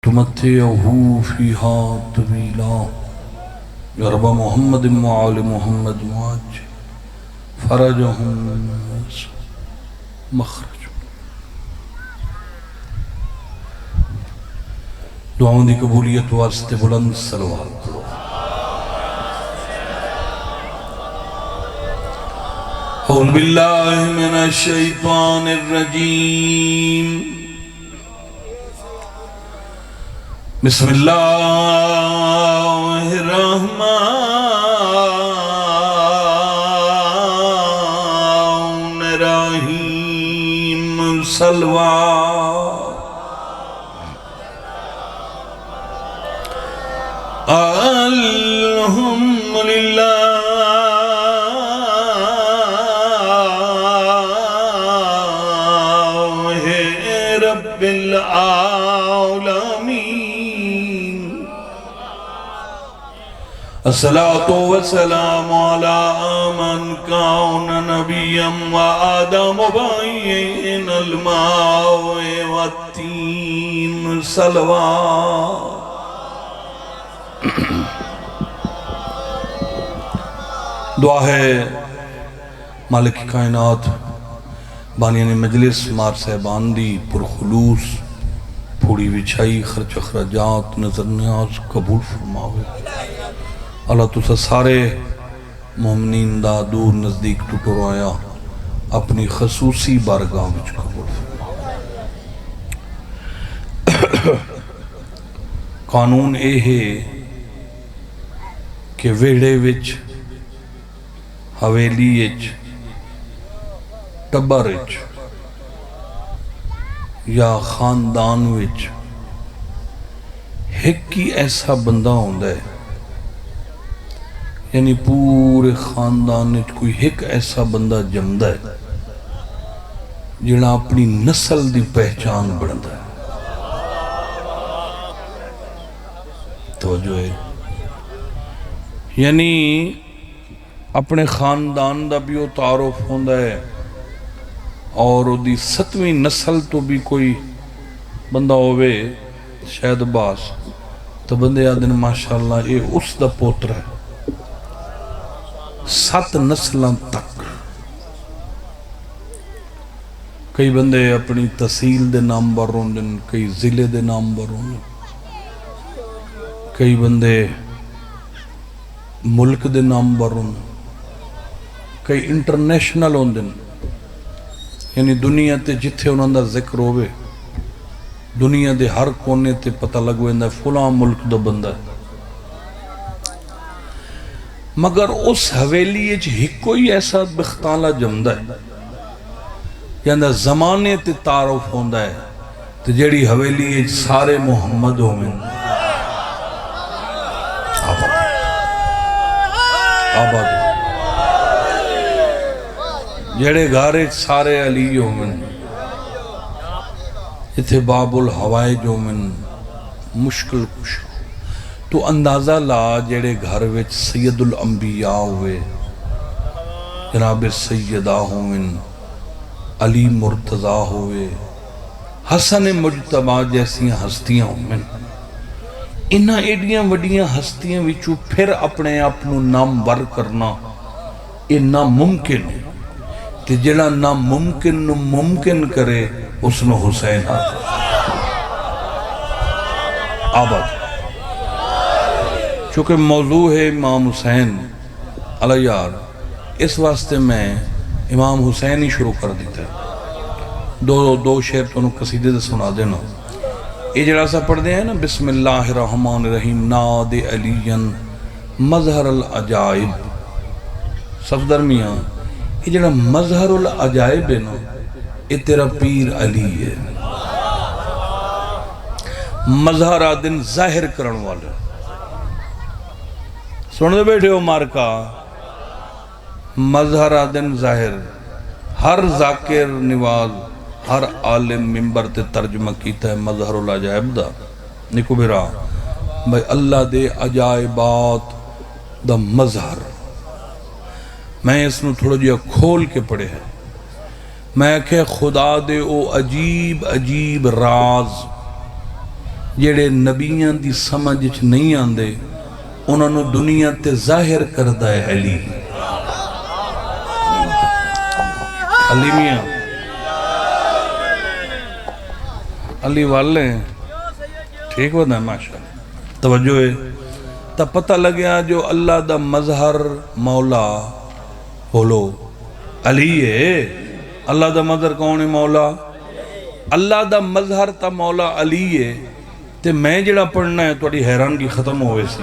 تمتعه فيها طويلا يا رب محمد وآل محمد معاج فرجهم مخرج دعاؤں دی قبولیت واسطے بلند صلوات اعوذ باللہ من الشیطان الرجیم بسم اللہ الرحمن الرحیم صلوات الحمدللہ رب العالمین الصلاة والسلام على من كان نبيا وآدم بين الماء والتين صلوات دعا ہے مالک کائنات بانیان مجلس مار صاحبان دی پرخلوص پھوڑی وچھائی خرچ اخراجات نظر نیاز قبول فرماوے اللہ تُسا سارے مومنین دا دور نزدیک ٹوٹو آیا اپنی خصوصی بارگاہ وچ قبول فرماوے قانون اے ہے کہ ویڑے وچ حویلی وچ ٹبر وچ یا خاندان وچ ایک ہی ایسا بندہ ہوندا ہے یعنی پورے خاندان وچ کوئی ایک ایسا بندہ جمدا ہے جڑا اپنی نسل دی پہچان بندا ہے توجہ ہے یعنی اپنے خاندان دا بھی وہ تعارف ہوندا ہے اور دی 7ویں نسل تو بھی کوئی بندہ ہوئے شاید باس تو بندے آدھن ماشاءاللہ یہ اس دا پوتر ہے 7 نسلوں تک کئی بندے اپنی تحصیل دے نام بر ہوندن کئی ضلع دے نام بر ہوندن کئی بندے ملک دے نام بر ہوندن کئی انٹرنیشنل ہوندن یعنی دنیا تے جتھے انہوں دا ذکر ہوئے دنیا دے ہر کونے تے پتہ لگوے اندہ فلاں ملک دا بندہ ہے مگر اس حویلی ہی کوئی ایسا بختالہ جمدہ ہے یعنی زمانے تے تعارف ہوندہ ہے تو جیڑی حویلی ہی سارے محمد ہوئے آباد جڑے گھارے سارے علی ہومن اتھے باب الحوائے جو من مشکل کش تو اندازہ لا جڑے گھر وچ سید الانبیاء ہوئے جناب سیدہ ہومن علی مرتضی ہوئے حسن مجتبہ جیسی ہستیاں ہومن انہاں ایڈیاں وڈیاں ہستیاں وچوں پھر اپنے اپنوں نام ور کرنا یہ ناممکن ہے کہ جڑا ناممکن نو ممکن کرے اس نو حسین آباد چونکہ موضوع ہے امام حسین علیہ یار اس واسطے میں امام حسین ہی شروع کر دیتا ہے دو شعر تو انہوں قصیدے سے سنا دینا یہ جڑا سا پڑھ دے ہیں نا بسم اللہ الرحمن الرحیم ناد علیین مظہر العجائب صفدر میاں یہ جڑا مظہر العجائب ہے نا یہ تیرا پیر علی ہے مظہر آدن ظاہر کرن والا سن دے بیٹھے ہو مارکا مظہر آدن ظاہر ہر ذاکر نواز ہر عالم ممبر تے ترجمہ کیتا ہے مظہر العجائب دا نکو بیرا بھائی اللہ دے عجائبات دا مظہر میں اس نو تھوڑا جیا کھول کے پڑھے ہیں میں کہ خدا دے او عجیب عجیب راز جڑے نبیاں دی سمجھ نہیں آندے انہوں نے دنیا تے ظاہر کردہ ہے علی علی میاں علی والے ہیں ٹھیک ہوتا ہے ماشاءاللہ توجہ ہے تا پتہ لگیا جو اللہ دا مظہر مولا بولو علی ہے اللہ دا مظہر کون ہے مولا اللہ دا مظہر تا مولا علی ہے تے میں جڑا پڑھنا ہے توڑی حیرانگی ختم ہوئے سی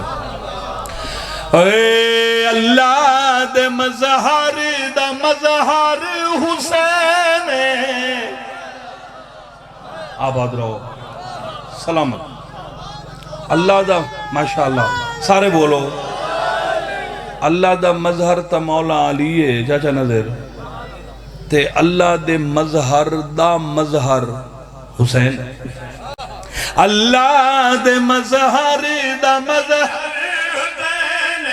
اے اللہ دے مظہر دا مظہر حسین آباد رہو سلامت اللہ دا ماشاءاللہ سارے بولو اللہ دا مظہر تا مولا علی ہے چاچا نظر تے اللہ دے مظہر دا مظہر حسین اللہ دے مظہر دا مظہر حسین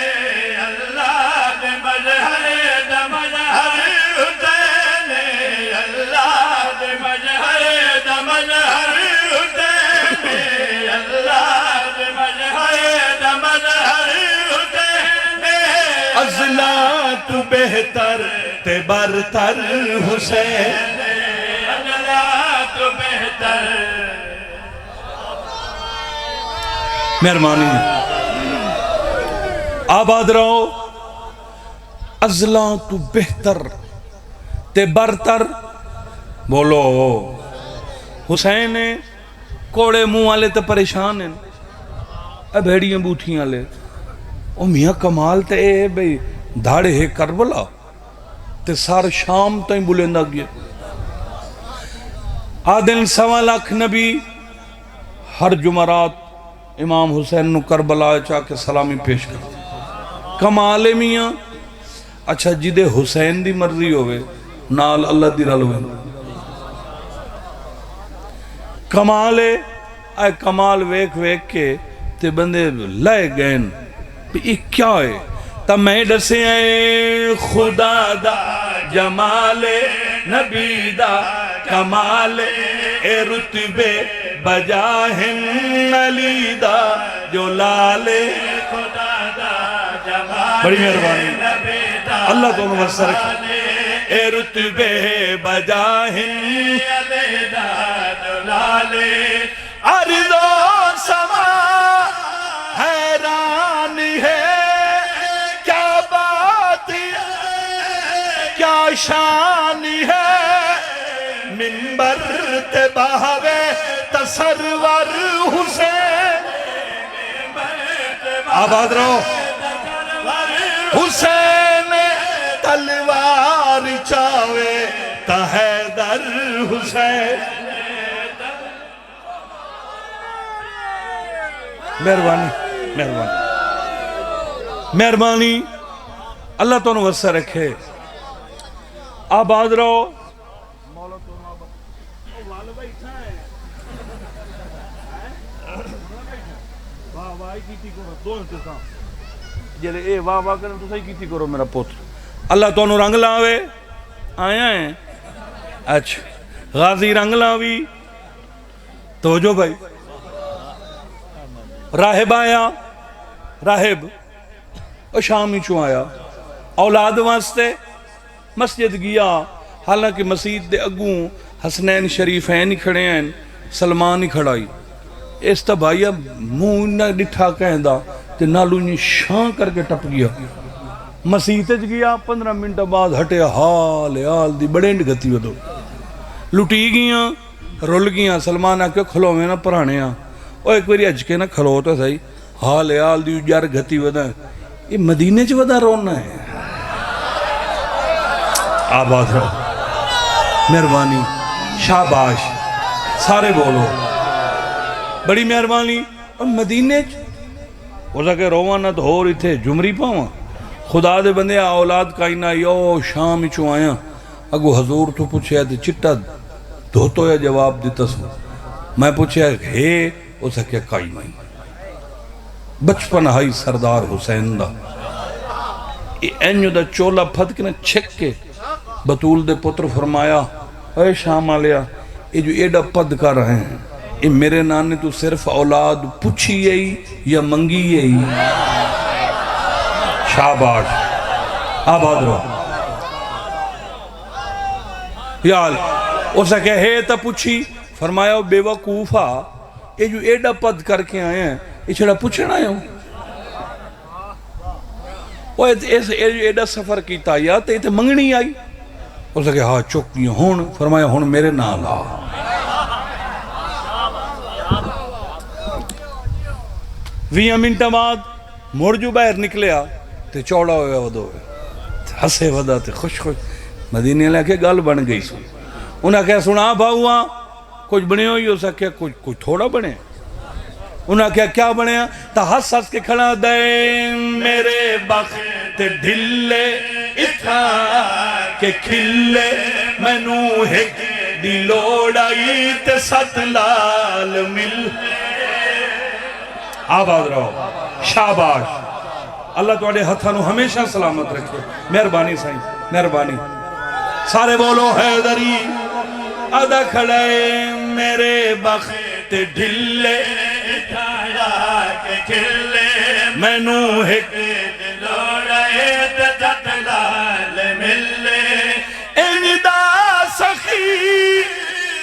اللہ دے مظہر دا مظہر حسین اللہ دے مظہر دا مظہر حسین اللہ دے مظہر دا مظہر حسین ازلا تو بہتر تے برتر حسین ازلا تو بہتر مہربانی آباد رہو ازلا تو بہتر تے برتر بولو حسین کوڑے منہ والے تے پریشان ہیں اے بھیڑیاں بوٹھیاں والے او میاں کمال تے اے بھئی دھاڑے ہے کربلا تے سار شام تائیں بلندہ گیا آدن 1.25 لاکھ نبی ہر جمعرات امام حسین نو کربلا چاہ کے سلامی پیش کر کمال میاں اچھا جدے حسین دی مرضی ہوئے نال اللہ دی رل ہوئے کمال اے کمال ویک ویک کے تے بندے لائے گئن ایک کیا ہے تا میں ڈسے ہیں خدا دا جمال نبی دا کمال اے رتبے بجاہن علی دا جو لالے خدا دا جمال بڑی مہربانی اللہ تو نوصر اے رتبے بجاہن علی دا جو لالے عرض و سما حیران ہے کیا بات ہے کیا شان ہے منبر تے بہوے تصور حسین آباد رہو حسین تلوار چاوے تا حیدر حسین مہربانی مہربانی مہربانی اللہ تو نوصر رکھے آباد رہو جلے اے واہ واہ کرنے تو صحیح کیتی کرو میرا پوتر اللہ تو انہوں رنگ لاوے آیا ہیں اچھا غازی رنگ لاوی توجہ بھائی راہب آیا راہب شامی چوں آیا اولاد واسطے مسجد گیا حالانکہ مسجد دے اگوں حسنین شریفین ہی کھڑے ہیں سلمان ہی کھڑائی اس تا بھائیا منہ نہ ڈٹھا کہیں دا تے نالو نی شان کر کے ٹپ گیا مسجد گیا 15 منٹ بعد ہٹے حال دی بڑے انڈ گتی ودو لٹی گیا رول گیا سلمان آکے کھلو میں نہ پرانے آ اور ایک باری اج کے نہ کھلو تو صحیح حال دی جار گتی ودا یہ مدینے چ ودا رونا ہے آباد رہو مہربانی شاباش سارے بولو بڑی مہربانی اور مدینے ہو سکے روانہ تو ہو رہی تھے جمری پاواں خدا دے بندے اولاد کائنا یو شام ہی چوں آیا اگو حضور تو پوچھے تھے چٹا دھوتو یا جواب دیتا سو میں پوچھے ہے ہو سکے کائی مائی بچپن ہائی سردار حسین دا اینیو دا چولا پھد کے نا چھک کے بطول دے پتر فرمایا اے شام آلیا یہ جو ایڈا پد کر رہے ہیں یہ میرے نانے تو صرف اولاد پوچھی یہی یا منگی یہی؟ شاباش، آباد رہو یال اسے کہ ہے تا پوچھی، فرمایا بے وقوفا یہ جو ایڈا پد کر کے آئے ہیں یہ چھڑا پوچھنا آئے ہوں، وہ ایڈا سفر کیتا یا تے تے منگنی آئی؟ اسے کہ ہاں چکی ہون، فرمایا ہون میرے نال آ۔ 20 منٹ بعد مڑ جو باہر نکلیا تے چوڑا ہویا ودو ہسے ودا تے خوش خوش، مدینے لے کے گل بن گئی سن۔ انہاں کہا سنا بھاؤاں کچھ بنے ہوئی ہو سکے، کچھ تھوڑا بنے۔ انہاں کہا کیا بنے ہیں؟ تا ہس ہس کے کھڑا دے میرے بخت ڈھلے اتھا کے کھلے، میں نو ہک دی لوڑائی تے ست لال مل۔ آباد رہو، شاباش، اللہ تواڈے ہتھانو ہمیشہ سلامت رکھے۔ مہربانی سائیں، مہربانی، سارے بولو حیدری۔ ادا کھڑے میرے بخت ڈھلے کے کھلے، میں نو ہک لوڑے تے ست لال ملے، اندا سخی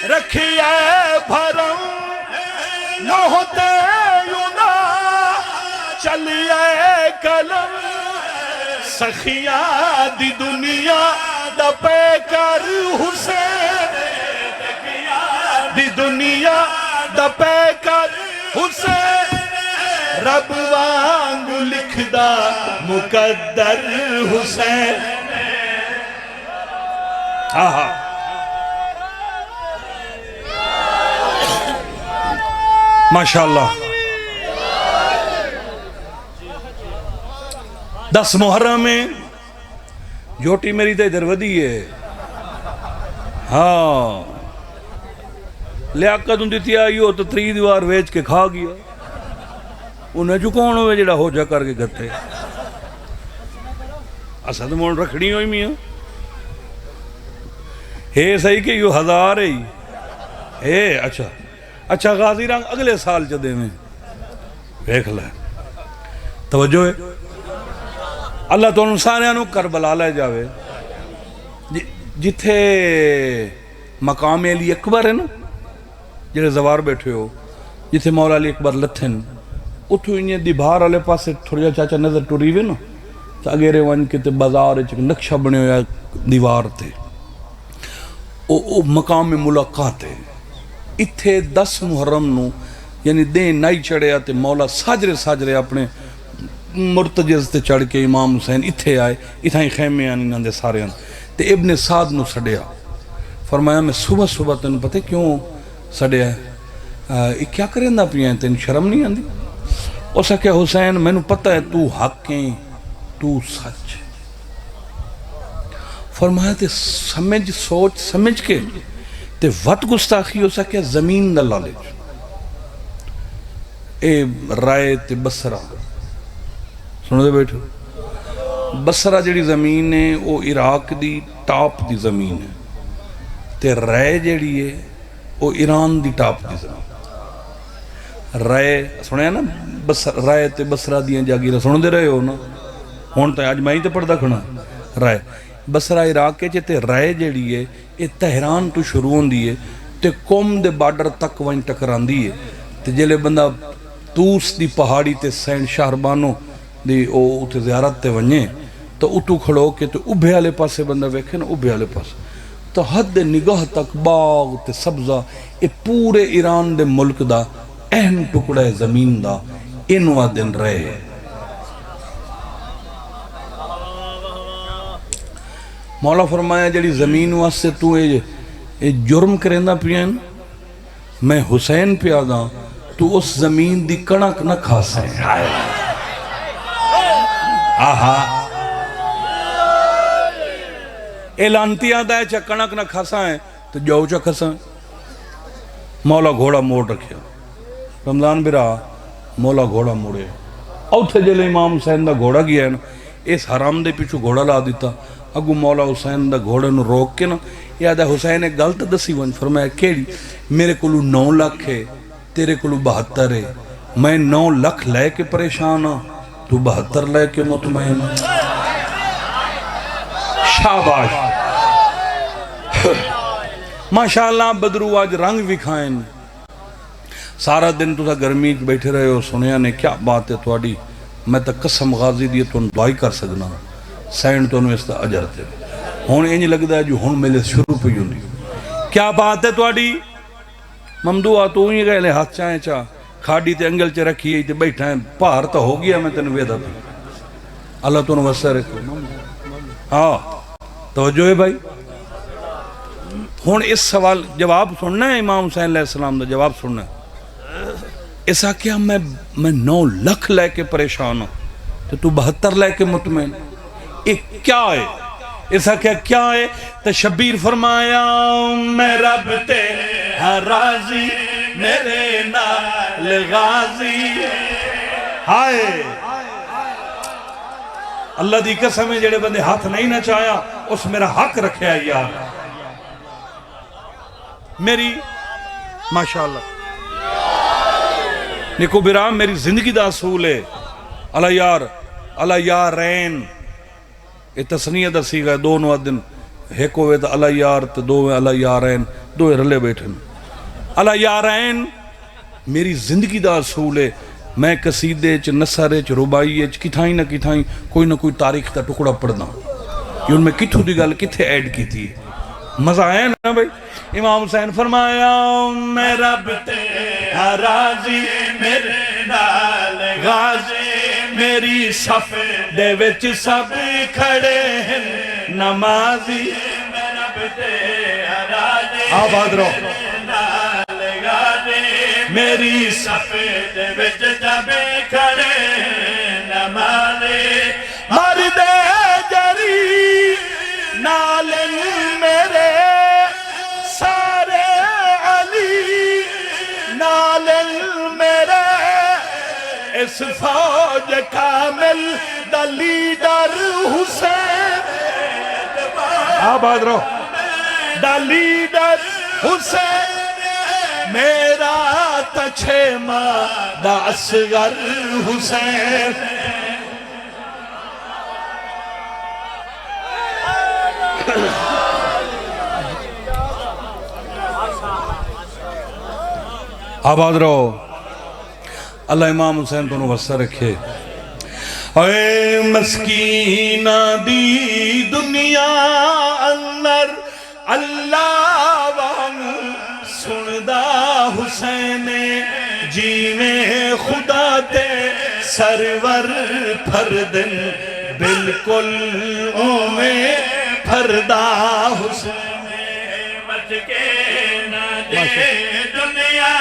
رکھیے بھرم نوہتے یونا چلیے کلم، سخیاں دی دنیا دا پے کر حسین، دی دنیا دا پے کر حسین، رب وانگ لکھ دا مقدر حسین۔ آہا ماشاءاللہ، 10 محرم میں جوٹی میری تے ادھر ودی ہے، ہاں لیاقت ہوں دیتی آئی ہو تو 3 دیوار ویچ کے کھا گیا، انہیں جو کون ہوئے جڑا ہو جا کر کے گھتے اسد مون رکھنی ہوئی میاں ہے صحیح کہ یہ 1000 ہے اچھا اچھا غازی رنگ اگلے سال چدے میں دیکھ لیں توجہ ہے۔ اللہ تو انسانیانو کربلا لے جاوے جتھے مقام علی اکبر ہے نا، جڑے زوار بیٹھے ہو جتھے مولا علی اکبر لتھن، اتھو انہیں دی بھار والے پاسے تھوڑا جا چاچا نظر ٹوری وے نا، تو اگیرے ون کے تے بازار چک نقشہ بنے ہویا دیوار تے، او مقام ملاقات ہے۔ اتھے 10 محرم نو یعنی دین نائی چڑھے آتے، مولا ساجرے اپنے مرتجز تے چڑھ کے امام حسین اتھے آئے، اتھائیں خیمے آنی نندے سارے آن تے ابن سعد نو سڑیا، فرمایا میں صبح تین پتے کیوں سڑیا ہے، یہ کیا کریں دا پیا تین شرم نہیں آندی؟ اسا کہ حسین میں نو پتہ ہے تو حقیں تو سچ، فرمایا تے سمجھ سوچ سمجھ کے تے وط گستاخی ہو سکے زمین دا لالچ۔ اے رائے تے بسرہ سنو دے بیٹھو، بسرہ جڑی زمین ہے وہ عراق دی ٹاپ دی زمین ہے، تے رائے جڑی ہے وہ ایران دی ٹاپ دی زمین۔ رائے سنے نا رائے تے بسرہ دیاں جاگیرہ سنو دے رہے ہو نا، ہون تا آج میں ہی تے پڑھتا کھنا رائے بسرہ عراق کے تے رائے جڑی ہے یہ تہران تو شروع ہون دیئے تے قوم دے بارڈر تک وائن ٹکران دیئے، تے جلے بندہ توس دی پہاڑی تے سینڈ شہربانوں دی او تے زیارت تے ونجے تو اتو کھڑو کے تو ابھے آلے پاسے بندہ ویکھے نا ابھے آلے پاسے تو حد نگاہ تک باغ تے سبزہ اے پورے ایران دے ملک دا اہم ٹکڑا زمین دا انواع دن رہے۔ مولا فرمایا جڑی زمین واسطے تو اے جرم کرندہ پین، میں حسین پیادا تو اس زمین دی کنک نہ کھا سکے۔ آہا اعلانتی آتا ہے چاہ کنک نہ کھسائیں تو جو چاہ کھسائیں۔ مولا گھوڑا موڑ رکھیا، رمضان برا مولا گھوڑا موڑے، اوتھے جلے امام حسین دا گھوڑا گیا ہے نا، اس حرام دے پیچھو گھوڑا لا دیتا، اگو مولا حسین دا گھوڑے نو روک کے نا، یاد ہے حسین ایک غلط دسی ون، فرمایا کیڑی میرے کلو 9 لاکھ ہے تیرے کو 72 ہے، میں 9 لکھ لے کے پریشان ہوں، تو 72 لے کے مطمئن۔ شاباش ماشاءاللہ بدرو آج رنگ وکھائیں، سارا دن تو گرمی بیٹھے رہے ہو، سنیا نے کیا بات ہے تواڈی، میں تا قسم غازی دی تو دعائی کر سکنا، سینڈ تو اس دا اجر تے ہون انج لگدا ہے جو ہون میلے شروع پہ ہوندی، کیا بات ہے تواڈی؟ ممدوعہ تو ہی گئے لے ہاتھ چاہیں چاہ کھاڑی تے انگل چ رکھی تے بیٹھا ہے، پہار تو ہو گیا میں تین ویدہ پہ، اللہ تو نوسر رکھو۔ ہاں توجہ ہے بھائی، ہون اس سوال جواب سننا ہے، امام حسین علیہ السلام دا جواب سننا ہے۔ ایسا کیا میں 9 لکھ لے کے پریشان ہوں تو 72 لے کے مطمئن، ایک کیا ہے؟ ایسا کیا ہے؟ تو شبیر فرمایا میں رب تے راضی میرے نال غازی، ہائے اللہ دی قسم ہے جڑے بندے ہاتھ نہیں نہ چاہیا اس میرا حق رکھیا یار میری ماشاءاللہ نکو برام میری زندگی دا اصول ہے اللہ یارین، یہ تسنیہ دا سیگا ہے، 2 نوادن ایک ہوئے تا اللہ یار تا 2 ہوئے اللہ یارین، 2 رلے بیٹھن، اللہ یارین میری زندگی دا اصول ہے۔ میں قصیدے چ نثرے چ ربائی چ کتھائیں نہ کتھائیں کوئی نہ کوئی تاریخ دا ٹکڑا پڑھنا، یہ ان میں کتھو دی گل کتھے ایڈ کی تھی، مزہ آیا نا بھائی۔ امام حسین فرمایا میں رب تے راضی میرے نال غازی، میری صف دے وچ سب کھڑے ہیں نمازی، میں رب تے راضی آباد رہو میری صف دے وچ سب کھڑے ہیں نمازی، مرد جری نالن میرے سارے علی نالن میرے، اس فوج کامل دا لیڈر حسین، آباد رہو دا لیڈر حسین، میرا تچھیما دا اصغر حسین، آباد رہو اللہ امام حسین تو نوسر رکھے۔ اے مسکینہ دی دنیا اندر اللہ وانگ سندہ حسین جیویں خدا تے سرور پھردن بالکل اویں پھردہ حسین، بچ کے نہ دے دنیا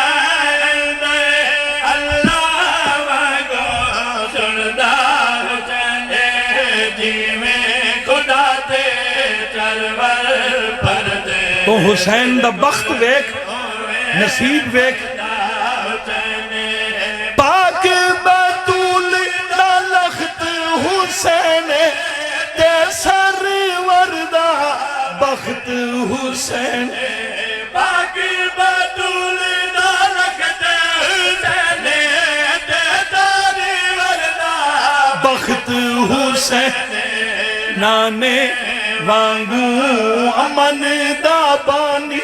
تو حسین دا بخت ویک نصیب ویک، پاک بطول دا لخت حسین تے سرور دا بخت حسین، پاک بطول دا لخت حسین تے سرور دا بخت حسین، نانے وانگو امن دا بانی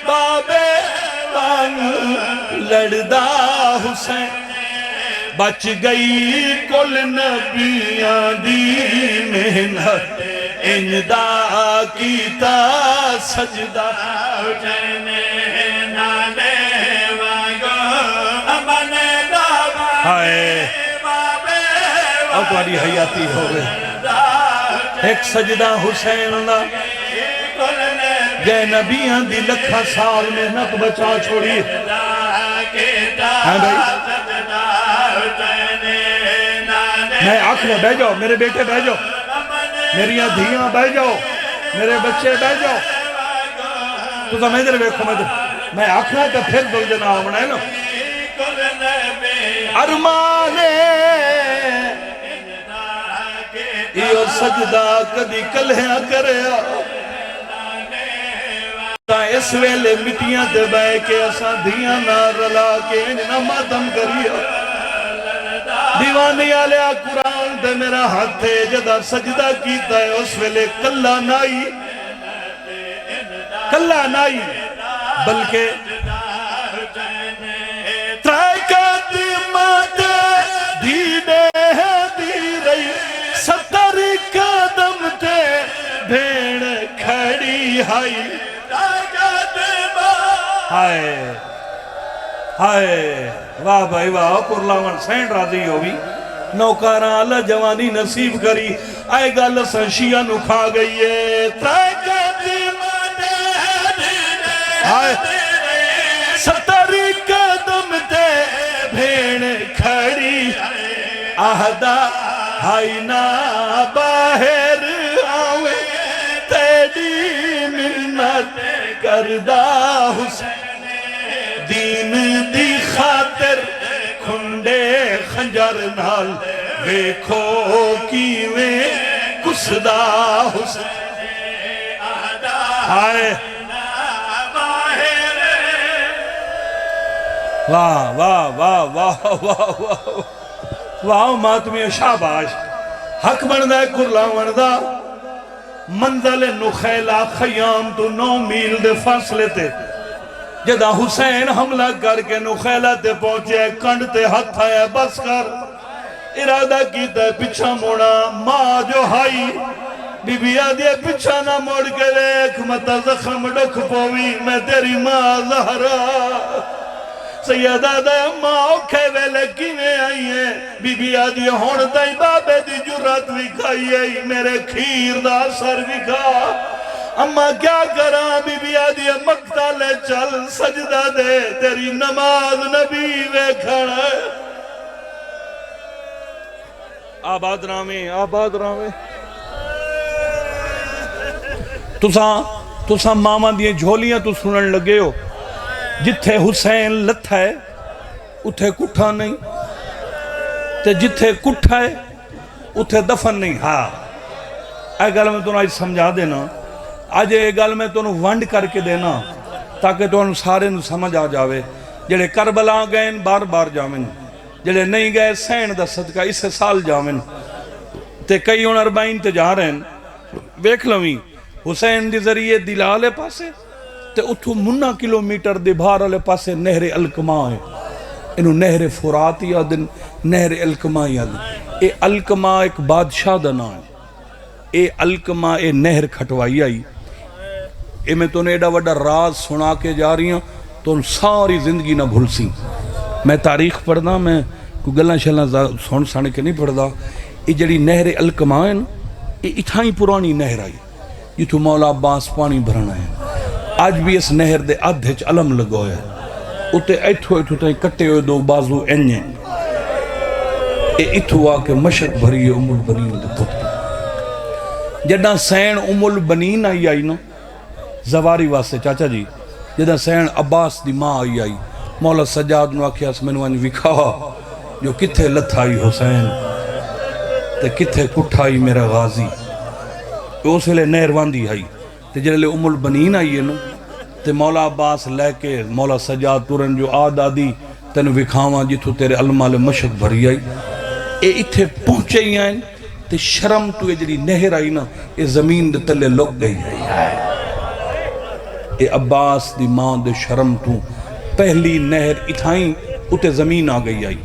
بابے وانگو لڑدا حسین، بچ گئی کل نبیاں دی محنت اندا کیتا سجدہ حسین، نانے وانگو امن دا بانی بابے اب تمہاری حیاتی ہو گئے ایک سجدہ حسین دا گئے نبیاں دی لکھا سال محنت بچا چھوڑی، ہاں بھائی میں آخر بہ جاؤ میرے بیٹے بہ جاؤ، میری دھیاں بہ جاؤ، میرے بچے بہ جاؤ، تو تم ادھر دیکھو میں آخر تو پھر دل جنا ہونا ہے نا ارمانے سجدہ کدی کلہیاں کریا اس ویلے مٹیاں دے بے کے اساں دھیاں نہ رلا کے نہ ماتم کریو دیوانی آلیا قرآن دے میرا ہاتھ ہے جدا سجدہ کیتا ہے اس ویلے کلا نائی بلکہ ترائکت ماتے دینے دی رئی 70 قدم تے بھیڑ کھڑی ہائی ہائے واہ بھائی واہ پرلاون سینڈ راضی ہوئی نوکاران اللہ جوانی نصیب کری آئے گا لسن شیعہ نکھا گئی ہے ترائکت ہائے 70 قدم تے بھیڑ کھڑی آہدہ ہائی نا باہر آوے تیری منت کردہ حسین دین دی خاطر کھنڈے خنجر نال ویکھو کیویں کسدہ حسین ہائے واہ واہ واہ واہ واہ واہ واہ ماتمی شاباش حق بندہ کرلا وردہ منزل نخیلہ خیام تو 9 میل دے فاصلے تے جدہ حسین حملہ کر کے نخیلہ تے پہنچے کنڈ تے ہتھ آیا بس کر ارادہ کیتا ہے پچھا موڑا ماں جو ہائی بی بی آدھے پچھا نہ موڑ کے دیکھ متا زخم ڈکھ پوی میں تیری ماں زہرا سیدہ دے ماں اوکھے ویلے کیویں آئی ہیں بی بی آدھی ہون تائی بابے دی جرات وکھائی ہے میرے کھیر دا سر وکھا اما کیا کرا بی بی آدھی مقتل چل سجدہ دے تیری نماز نبی ویکھن آباد رامے تساں ماما دیئے جھولیاں تو سنن لگے ہو جتھے حسین لتھا ہے اتھے کٹھا نہیں تے جتھے کٹھا ہے اتھے دفن نہیں ہاں اے گل میں تنہوں آج سمجھا دینا آج اے گل میں تنہوں ونڈ کر کے دینا تاکہ تنہوں سارے نو سمجھ آ جاوے جڑے کربلا گئے بار بار جاویں جڑے نہیں گئے سین دا صدقہ اسے سال جاویں تے کئی 40 تے جا رہے ہیں ویکھ لویں حسین دی ذریعے دلالے پاسے تے اتھو منہ کلومیٹر دی بھار والے پاسے نہر الکما ہے انہوں نہر فرات یادن نہر الکما یادن اے الکما ایک بادشاہ دا نام ہے اے الکما اے نہر کھٹوائی آئی اے میں تو نے ایڈا وڈا راز سنا کے جا رہی ہوں تو ان ساری زندگی نہ بھول سی میں تاریخ پڑھنا میں کوئی گلہ شلہ سن سانے کے نہیں پڑھدا یہ جڑی نہر الکما ہے یہ اتھائی پرانی نہر آئی یہ تو مولا عباس پانی بھرنا ہے آج بھی اس نہر دے آدھچ علم لگو ہے اتے ایتھو تائیں کٹے ہوئے دو بازو اینجیں اے ایتھو آکے مشک بھری ہے ام البنین دے پتر جدہ سین ام البنین آئی نا زواری واسے چاچا جی جدہ سین عباس دی ماں آئی مولا سجاد نو آکھیا اس میں نوانی وکھا جو کتھے لتھائی حسین تے کتھے کٹھائی میرا غازی اس لئے نہر واندی آئی تے جلے ام البنین آئی ہے نا تے مولا عباس لے کے مولا سجاد تورن جو آد آدی تن وکھاواں جتھو تیرے علمال مشک بھری آئی اے اتھے پہنچے ہی آئیں تے شرم تو یہ جڑی نہر آئی نا اے زمین دے تلے لگ گئی ہے اے عباس دی ماں دے شرم تو پہلی نہر اتھائیں اتے زمین آ گئی آئی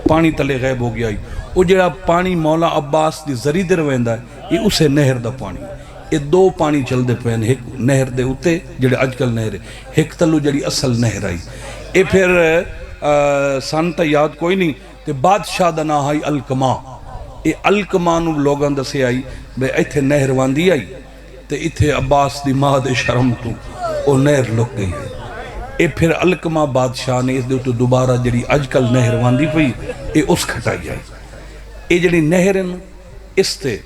پانی تلے غیب ہو گیا آئی وہ جڑا پانی مولا عباس دی زری در ویندہ ہے یہ اسے نہر دا پانی یہ دو پانی چل دے پہن ایک نہر دے اتے جڑے آج کل نہر ہے ایک تلو جڑی اصل نہر آئی یہ پھر سانتا یاد کوئی نہیں کہ بادشاہ دا نہ آئی الکما یہ الکما نو لوگاں دا سے آئی بے ایتھے نہر واندی آئی تے ایتھے عباس دی ماں دے شرم تو وہ نہر لگ گئی ہے اے پھر الکما بادشاہ نے اس دے تو دوبارہ جڑی آج کل نہر واندی پئی اے اس کھٹائی آئی اے جڑی نہر ہے اس تے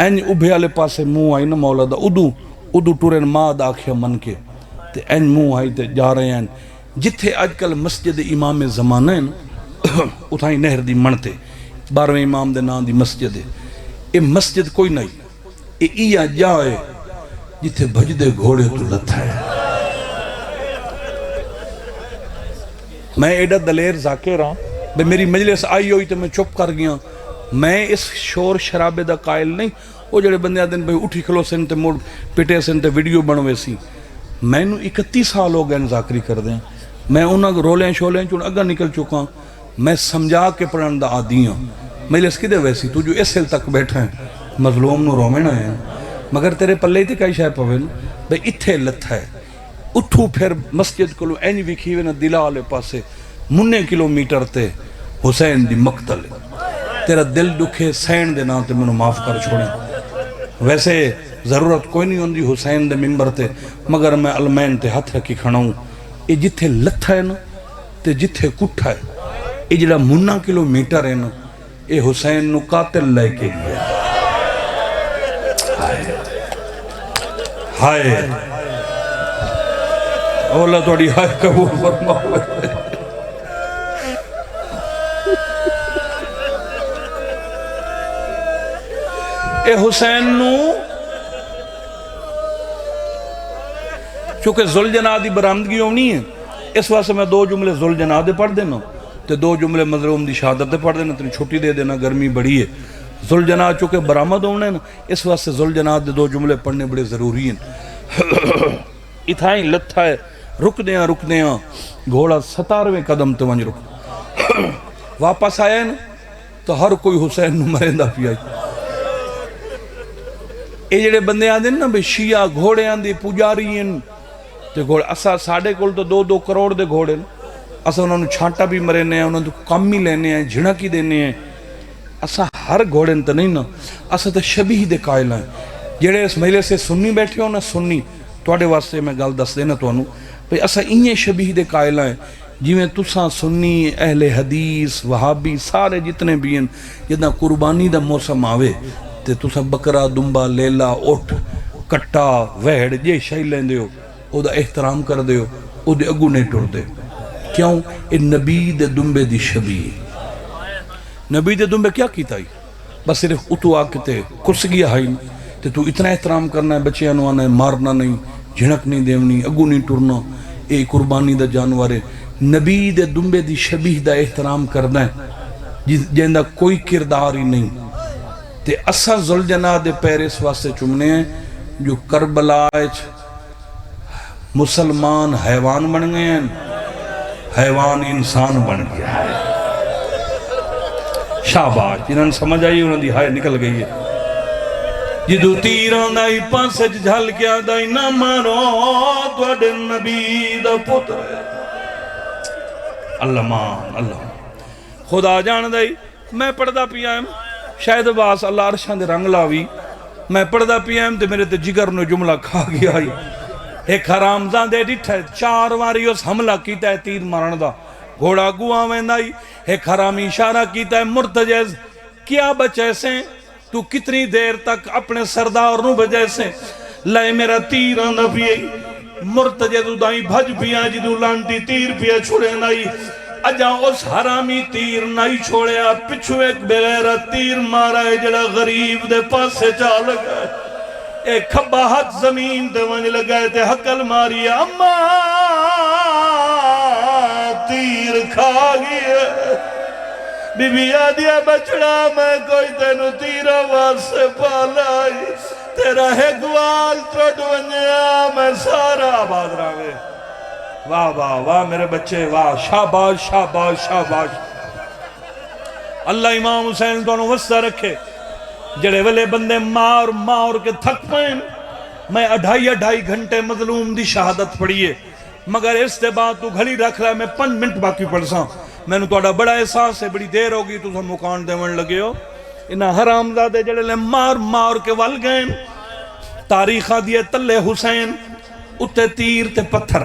این ابھے آلے پاسے منہ آئی نا مولا دا ادو ٹورن ماں دا آکھیا من کے تے این منہ آئی تے جا رہے ہیں جتھے آج کل مسجد امام زمانہ ہے نا اتھائی نہر دی منتے 12ویں امام دے نام دی مسجد ہے اے مسجد کوئی نہیں اے ایہ جائے جتھے بھج دے گھوڑے تو لتھا ہے میں ایڈا دلیر ذاکر ہاں بے میری مجلس آئی ہوئی تو میں چپ کر گیا. میں اس شور شرابے دا قائل نہیں. وہ جڑے بندے آدھے بھائی اٹھی کھلو سن تے موڑ پٹے سن تے ویڈیو بنوے سی. میں نو 31 سال ہو گئے ذاکری کر دیں. میں انہاں رولیں شولیں چون اگا نکل چکا. میں سمجھا کے پڑھن دا عادی ہوں. مجلس کدے ویسی تو جو اس ہل تک بیٹھا ہے مظلوم نو رومنا ہے مگر تیرے پلے تے کئی شے پوے بھئی اتھے لتھا ہے. اٹھو پھر مسجد کولو اینج وکھی وے نا دلا والے پاسے منے کلومیٹر تے حسین دی مقتل. تیرا دل دکھے سین دے نا تے منو معاف کر چھوڑیں. ویسے ضرورت کوئی نہیں ہوندی حسین دے ممبر تے مگر میں علمین تے ہاتھ رکھی کھڑا ہوں. یہ جتھے لتھا ہے نا تے جتھے کٹھا ہے یہ جڑا منا کلومیٹر ہے نا یہ حسین نو قاتل لے کے گیا. ہائے اولا توڑی ہائے قبول فرماؤ. اے حسین نو چونکہ ذوالجناح دی برآمدگی ہونی ہے اس واسطے میں 2 جملے ذوالجناح دے پڑھ دینا تے 2 جملے مظلوم دی شہادت دے پڑھ دینا تنی چھوٹی دے دینا گرمی بڑی ہے. ذوالجناح چونکہ برآمد ہونے نا اس واسطے ذوالجناح دے 2 جملے پڑھنے بڑے ضروری ہیں. اتھائیں لتھا ہے رک دیاں گھوڑا 17ویں قدم تے ونج رک واپس آیا ہے نا تو ہر کوئی حسین نو مرندہ پیا. اے جڑے بندے آدھے نا بے شیعہ گھوڑے آندے پجاری ہیں تے گھوڑے اسا ساڑھے کول تو 2-2 کروڑ دے گھوڑے اسا انہوں نے چھانٹا بھی مرنے ہیں انہوں نے کم ہی لینے ہیں جھڑک ہی دینے ہیں. اسا ہر گھوڑے تو نہیں نا اسا تو شبیہ دے قائل ہیں. جڑے اس مہلے سے سنی بیٹھے ہو نا سنی توڑے واسطے میں گل دس دینا تو انہوں بھئی اسا انہیں شبیہ دے قائل ہیں جیویں تساں سنی اہل حدیث وہابی سارے جتنے بھی ہیں جتنا قربانی دا موسم آوے تے تساں بکرا دنبا لیلا اٹھ کٹا ویڑ جے شاہی لین دے ہو او دا احترام کر دے ہو او دے اگو نہیں ٹر دے. کیوں اے نبی دے دنبے دی شبیہ. نبی دے دنبے کیا کیتا ہی بس صرف اتو آکتے کس گیا ہائی تے تو اتنا احترام کرنا ہے بچے انو آنا ہے مارنا نہیں جھنک نہیں دیونی اگو نہیں ٹرنا. اے قربانی دا جانور ہے. نبی دے دنبے دی شبیہ دا احترام کرنا ہے جن دا کوئی کردار ہی نہیں. تے اسا ذوالجناح دے پیر اس واسطے چمنے ہیں جو کربلا مسلمان حیوان بن گئے ہیں حیوان انسان بن گیا ہے. شاباش جنہوں نے سمجھ آئی انہوں دی ہائے نکل گئی ہے. جدو تیران دائی پانسے جھل کیا دائی نہ مارو توڑے نبی دا پتر ہے. اللہ مان اللہ خدا جان دائی میں پڑھدا پیا ہم شاید باس اللہ عرشان دے رنگ لاوی میں پڑھدا پیا ہم تے میرے تے جگر نے جملہ کھا گیا ہی. ایک حرامزان دے ڈٹھا ہے 4 واری اس حملہ کیتا ہے تیر مارن دا گھوڑا گوا ویندائی. ایک حرامی اشارہ کیتا ہے مرتجز کیا بچے سے تو کتنی دیر تک اپنے سردار نو بجے سے لائے میرا تیر آندا پیے. مرتجز دائی بھج پیا جدو لانٹی تیر پیا چھوڑے نائی اجا اس حرامی تیر نائی چھوڑیا پچھو ایک بغیر تیر مارا ہے جڑا غریب دے پاس سے چا لگا ہے. ایک کھبا ہاتھ زمین دے ونج لگائے تے حقل ماری اما تیر کھا گیا. بی بی آدیا بچڑا میں کوئی تینو تیر آواز سے پالائی تیرا ہگوال ٹوٹ ونجیا میں سارا آباد راوے. واہ واہ واہ میرے بچے واہ شاباش شاباش شاباش. اللہ امام حسین دونوں وسطہ رکھے جڑے والے بندے مار کے تھک پائیں. میں 2.5 گھنٹے مظلوم دی شہادت پڑھیے مگر اس دے بعد تو گھڑی رکھ رہا ہے میں 5 منٹ باقی پڑھ ساں. میں نے توڑا بڑا احساس ہے بڑی دیر ہوگی تو سن مکان دیون لگے ہو. انہا حرامزادے جڑے لے مار کے ول گئے تاریخہ دیئے تلے حسین اتے تیر تے پتھر.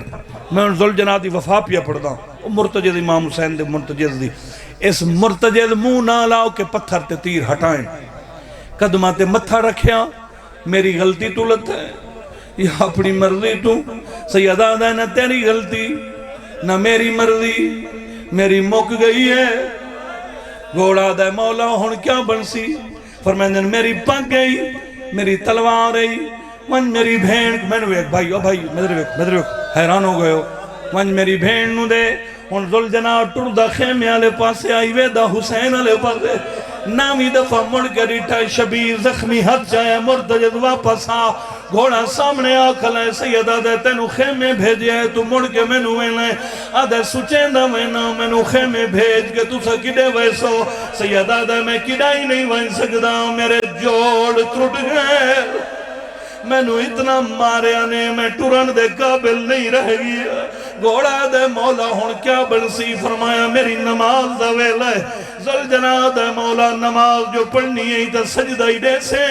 میں ان ذوالجناح دی وفا پیا پڑھ دا مرتجز امام حسین دے مرتجز دی اس مرتجز منہ نہ لاؤ کہ پتھر تے تیر ہٹائیں. قدمہ تے متھا رکھیا میری غلطی تو لت ہے یا اپنی مرضی تو سیدہ دے نہ تیری غلطی نہ میری مرضی میری مک گئی ہے. گھوڑا دے مولا ہون کیا بنسی فرمائیں میری پنک گئی میری تلوار رہی من میری بھین میں نے ایک بھائی مدر ویک حیران ہو گئے ہو من میری بھین نو دے ہن ذوالجلال ٹردا خیمے والے پاسے آئی ویدا حسین والے پاسے نامی دفعہ مڑ کے ڈٹھا شبیر زخمی ہاتھ جائے مرتجد واپس آ گھوڑا سامنے آ کھلائے سیدہ دے تینو خیمے بھیجے ہے تو مڑ کے مینو ویلے آدھے سچیندہ وینا مینو خیمے بھیج کے تو سا کڈے ویسو سیدہ دے میں کڈائی نہیں وین سکدا میرے جوڑ ٹوٹ گئے مینو اتنا ماریا نے میں ٹرن دے قابل نہیں رہ گیا گھوڑا دے مولا ہون کیا بلسی فرمایا میری نماز دا ویلا ہے ذوالجلال دے مولا نماز جو پڑھنی ہے تا سجدہ ہی دے سے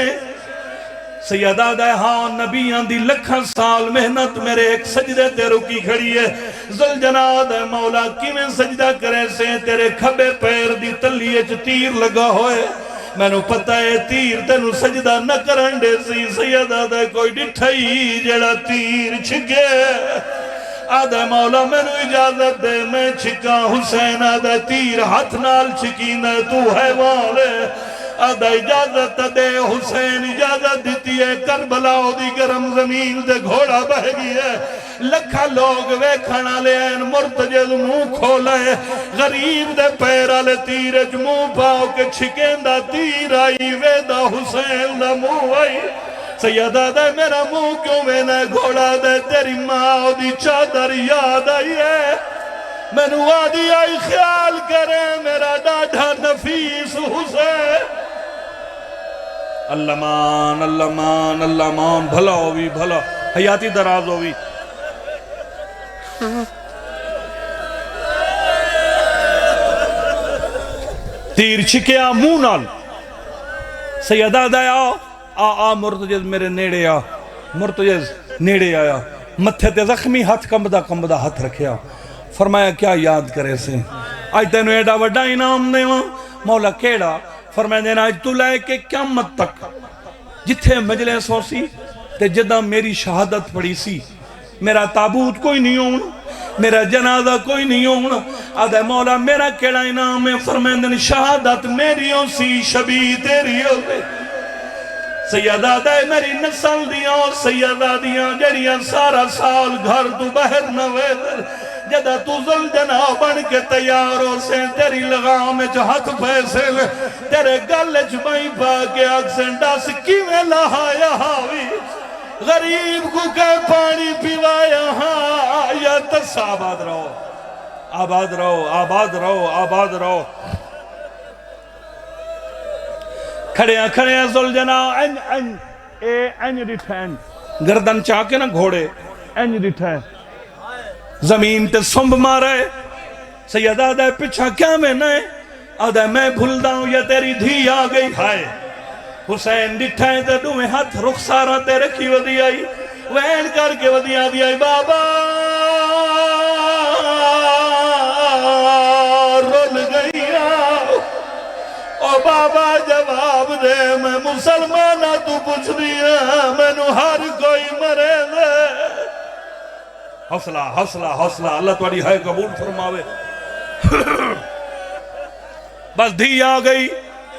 سیدہ دے ہاں نبیان دی لکھاں سال محنت میرے ایک سجدے تے رکی کھڑی ہے ذوالجلال دے مولا کی میں سجدہ کرے سے تیرے کھبے پیر دی تلیے چ تیر لگا ہوئے میں نو پتہ ہے تیر تینو سجدہ نہ کرن دے سی سیدہ دے کوئی ڈٹھائی جڑا تیر چھگے آدھے مولا میں نو اجازت دے میں چھکا حسین آدھے تیر ہاتھ نال چھکین دے تو حیوان ہے آدھے اجازت دے حسین اجازت دیتی ہے کربلا دی گرم زمین دے گھوڑا بہ گئی ہے لکھا لوگ ویکھنا لے این مرتجد منہ کھولے غریب دے پیرہ لے تیرج منہ پاؤ کے چھکین دا تیر آئی ویدہ حسین دا منہ آئی سیدہ دے میرا منہ کیوں میں گھوڑا دے تیری ماں دی چادر یاد آئی ہے میں نو آدھی آئی خیال کرے میرا ڈاڈھا نفیس حسین اللہ مان اللہ مان اللہ مان بھلا ہوئی بھلا حیاتی دراز ہوئی تیر چھکیا منہ نال سیدہ دے آ مرتجز میرے نیڑے آ مرتجز نیڑے آیا متھے تے زخمی ہاتھ کمبدہ ہاتھ رکھیا فرمایا کیا یاد کرے سے آج تینو ایڈا وڈا انعام دے وہاں مولا کیڑا فرمایا دینا آج تو لائے کہ قیامت تک جتھے مجلس ہو سی تے جدہ میری شہادت پڑی سی میرا تابوت کوئی نہیں ہونا میرا جنازہ کوئی نہیں ہونا آدھے مولا میرا کیڑا انعام ہے فرمایا دینا شہادت میری ہو سی شبی تیری ہو گئی سیدہ دے میری نسل دیاں سیدہ دیاں جڑیاں سارا سال گھر تو بہر نہ ویدر جدہ تو ذوالجلال بن کے تیاروں سے تیری لغام جو ہاتھ پیسے تیرے گلچ بھائی باگے اکسنڈا سکی میں لہایا ہاوی غریب کو کہ پانی پیوایا ہاں یا تس آباد رہو آباد رہو آباد رہو آباد رہو کھڑیاں ذوالجلال این ریٹھین گردن چاکے نا گھوڑے این ریٹھین زمین تے سنب مارے سیدہ دے پچھا کیا میں نئے آدھے میں بھول داؤں یا تیری دھی آگئی ہائے حسین ڈٹھائیں تے دویں ہاتھ رخسارہ تے رکھی ودی آئی وین کر کے ودی آدھی آئی بابا رول گئی او بابا جواب دے میں مسلمانہ تو پوچھ دیا میں نو ہر کوئی مرے دے حوصلہ حوصلہ حوصلہ اللہ تمہاری ہے قبول فرماوے بس دھی آ گئی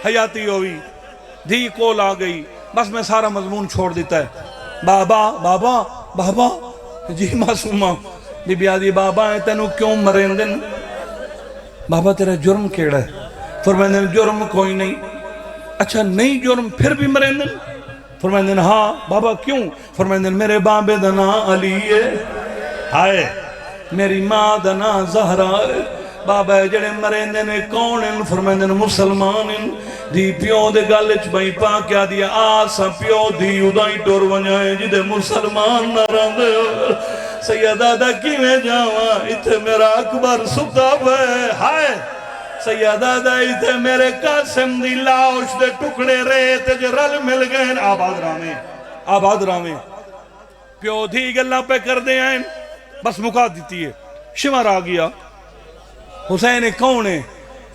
حیاتی ہوئی دھی کول آ گئی بس میں سارا مضمون چھوڑ دیتا ہے بابا بابا بابا جی معصومہ بی بی آدھی بابا ہے تینو کیوں مرین دن بابا تیرا جرم کیڑا ہے فرمائیں دن جرم کوئی نہیں اچھا نہیں جرم پھر بھی مرین دن فرمائیں دن ہاں بابا کیوں فرمائیں دن میرے بابے دنا علی ہے ہائے میری ماں دنا زہرہ ہے بابا جڑے مرین دن کون ہیں فرمائیں دن مسلمان ہیں دی پیو دے گالچ بھائی پا کیا دیا آسا پیو دی ادائی ٹور ونجائیں جدے مسلمان نہ رہے سیدہ دا کی میں جاواں اتھے میرا اکبر سکتاب ہے ہائے سیدہ دا اتھے میرے قاسم دی لاؤش دے ٹکڑے ریت جرل مل گئے آباد رامے پیو دی گلہ پہ کر دے آئیں بس مکا دیتی ہے شمار آ گیا حسین کون ہے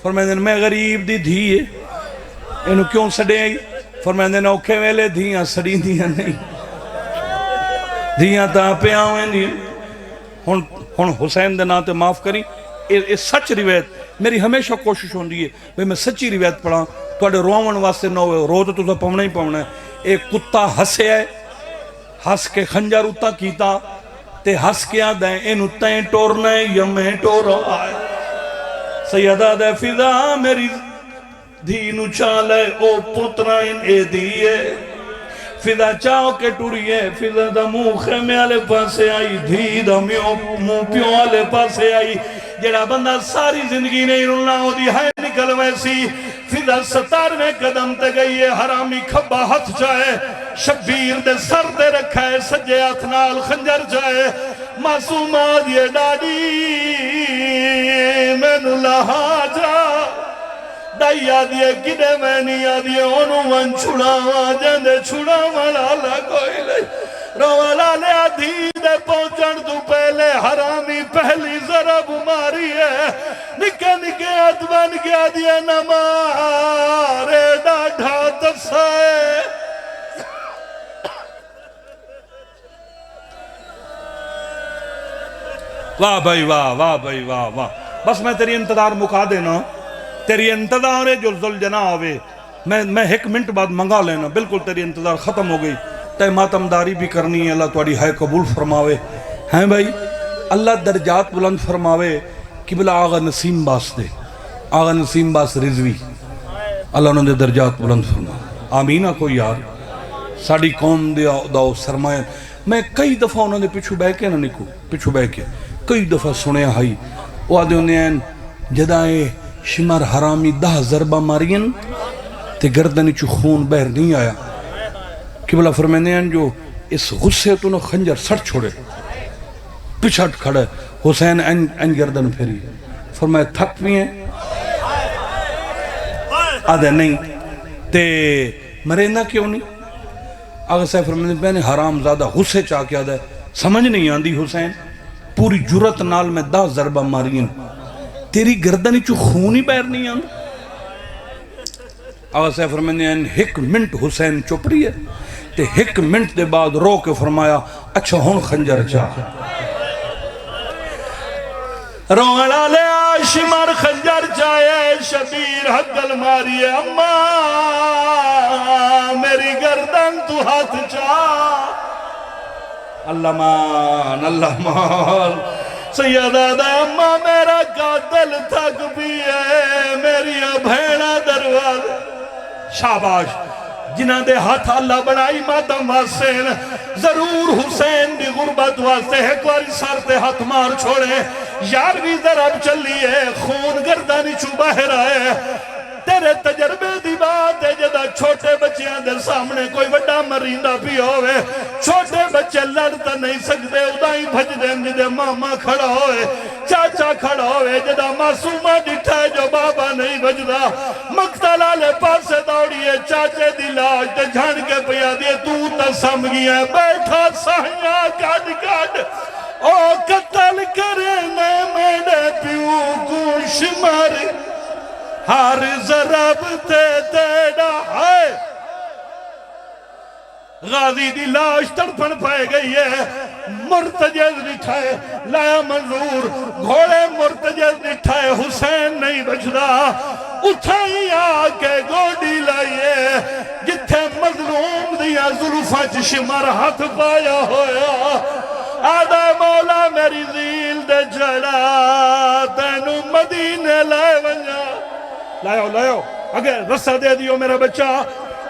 فرمائیں دن میں غریب دی دھی ہے انہوں کیوں سڑے آئی فرمائیں دن اوکھے ویلے دھیاں سڑی دھیاں نہیں دھیاں تا پہ آویں دی ہن حسین دن آتے معاف کری یہ سچ روایت میری ہمیشہ کوشش ہوں دی ہے میں سچی روایت پڑھا تو اڈے روان واسطے نہ ہوئے رو تو پونا ہی پونا ہے ایک کتا ہسے ہے ہس کے خنجر اتا کیتا تے ہس کے آدھائیں انہوں تین ٹورنا ہے یا میں ٹورا آئے سیدہ دے فضا میری دھی نو چالے او پترائن اے دیئے فضا چاہو کے ٹوریے فضا دا منہ خیمے آلے پاسے آئی دھی دا منہ پیوں آلے پاسے آئی جڑا بندہ ساری زندگی نہیں رولنا ہو دی ہے نکل ویسی فضا 17ویں قدم تے گئی ہے حرامی کھبا ہاتھ جائے شبیر دے سر دے رکھا ہے سجے ہاتھ نال خنجر جائے معصوم آدھیے ڈاڈی میں نو لہا جا دائی آدھیے کدے میں نہیں آدھیے انہوں من چھڑاوا جندے چھڑاوا لالا کوئی لے روالا لے آدھی دے پہنچن تو پہلے حرامی پہلی ضرب ماری ہے نکے نکے اتبن کیا دیا نمارے ڈاڈھا تسائے واہ بھائی واہ واہ بھائی واہ واہ بس میں تیری انتظار مکا دینا تیری انتظار جو ذوالجنا ہوئے میں ایک منٹ بعد منگا لینا بالکل تیری انتظار ختم ہو گئی تے ماتمداری بھی کرنی ہے اللہ تواڈی ہے قبول فرماوے ہیں بھائی اللہ درجات بلند فرماوے قبلہ آغا نسیم باس دے آغا نسیم باس رضوی اللہ انہوں نے درجات بلند فرماوے آمینہ کو یار ساڑی قوم داؤ سرمایہ میں کئی دفعہ انہوں نے پچھو بے کے نہ نکو پچھو بے کے کئی دفعہ سنے ہائی وہ آدھے انہیں جدائے شمار حرامی 10 ضربہ مارین تے گردنی چو خون بہر نہیں آیا قبلہ فرمینے ہیں جو اس غصے تو نے خنجر سٹ چھوڑے پچھٹ کھڑے حسین این گردن پھیری فرمائے تھک بھی ہیں آدھے نہیں تے مرینا کیوں نہیں آگا صاحب فرمینے پہنے حرام زیادہ غصے چاہ کے آدھے سمجھ نہیں آندی حسین پوری جرت نال میں 10 ضربہ مارین تیری گردنی چو خونی بیر نہیں آن آقا صاحب فرمانے ہیں 1 منٹ حسین چپ رہی ہے تے 1 منٹ دے بعد رو کے فرمایا اچھا ہون خنجر چاہ روڑا لے آشمار خنجر چاہے شبیر حقل ماری ہے اماں میری گردن تو ہاتھ چاہ اللہ مان اللہ مان سیدہ دا اماں میرا قاتل تھک بھی ہے میری بھیڑا درواز شاباش جنہ دے ہاتھ اللہ بنائی ماتم واسے ضرور حسین دی غربت واسے ایک واری سار تے ہاتھ مار چھوڑے یاروی ضرب چلی ہے خون گردانی چو باہر آئے تیرے تجربے دی بات ہے جدہ چھوٹے بچیاں دے سامنے کوئی وڈا مرینہ بھی ہوئے چھوٹے بچے لڑتا نہیں سکتے ادائی بھج دیں جدہ ماما کھڑا ہوئے چاچا کھڑا ہوئے جدہ معصومہ ڈٹھا ہے جو بابا نہیں بجدا مقتل آلے پاسے دوڑیے چاچے دی لاج تے جھان کے پیا دیے تو تا سمگی ہے بیٹھا ساہیاں کاٹ کاٹ او قتل کرنے میرے پیو گوش ماری ہر ضرب تے تیڑا ہے غازی دی لاش تڑپن پائے گئی ہے مرتجز نٹھائے لایا منظور گھوڑے مرتجز نٹھائے حسین نہیں بچدا اٹھائی آکے گوڑی لائیے جتھے مظلوم دیا ظلفہ چشمر ہاتھ پایا ہویا آدھا مولا میری زیل دے جڑا تینو مدینے لائے ونجا لائیو اگر رسہ دے دیو میرا بچہ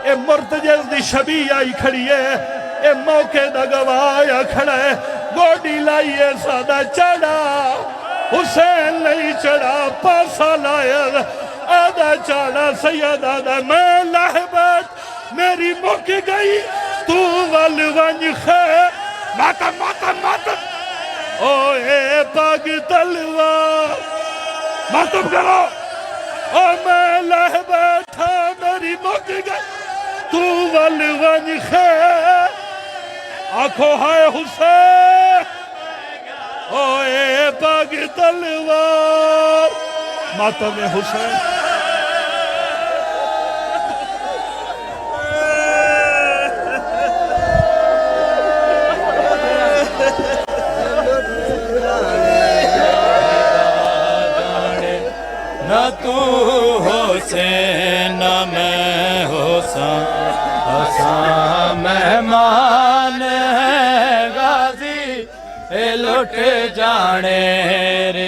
اے مرتجز دی شبی آئی کھڑی ہے اے موقع دا گوایا کھڑا ہے گوڑی لائیے سادہ چڑھا حسین نہیں چڑھا پاسا لائے آدھا چڑھا سید آدھا میں لہبت میری موقع گئی تو والونج خیر ماتم ماتم ماتم اوے پاگ تلوار ماتم کرو او میں لہ بیٹھا میری موت گئی تو والونج خیر آنکھوں ہائے حسین اوے پاگ تلوار ماتم حسین نہ تو حسین نہ میں حسین مہمان ہے غازی لٹ جانے